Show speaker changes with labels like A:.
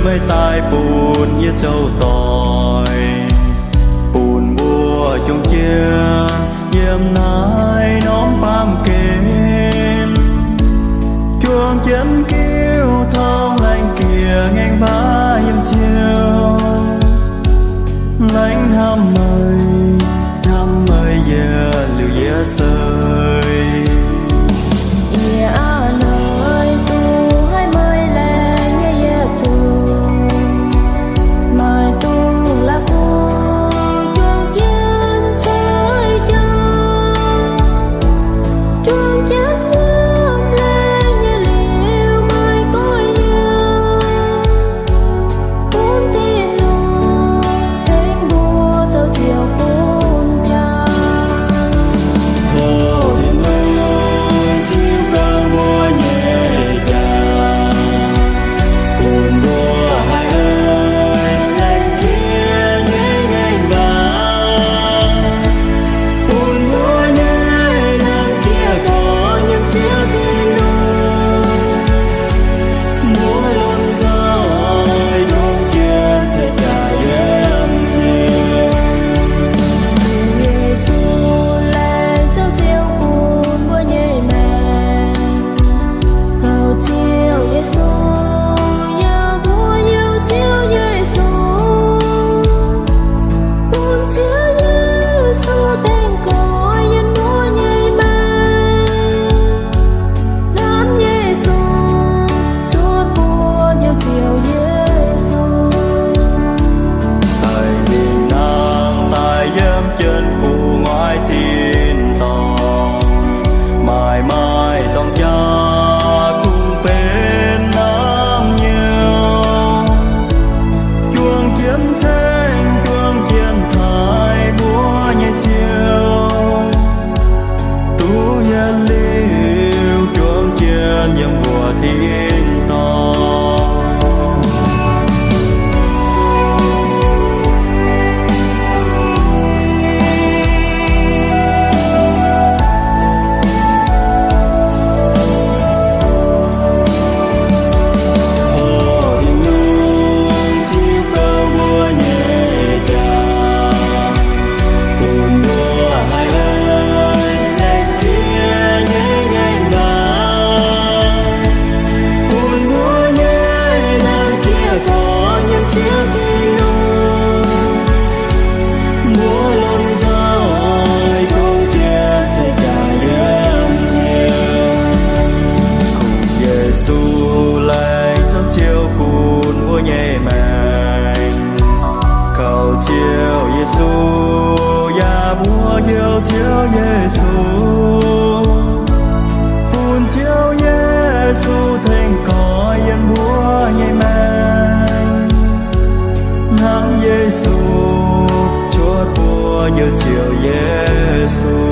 A: mới tai buồn như châu tỏi buồn mùa chung chia yếm nai nóm bám kên chuông chém kêu thong lạnh kia ngang vá yếm chiều lánh ham mời giờ liều giờ sơi chiếu Giêsu buồn chiếu Giêsu thành có yên búa nhảy mang nắng Giêsu chốt búa như chiều Giêsu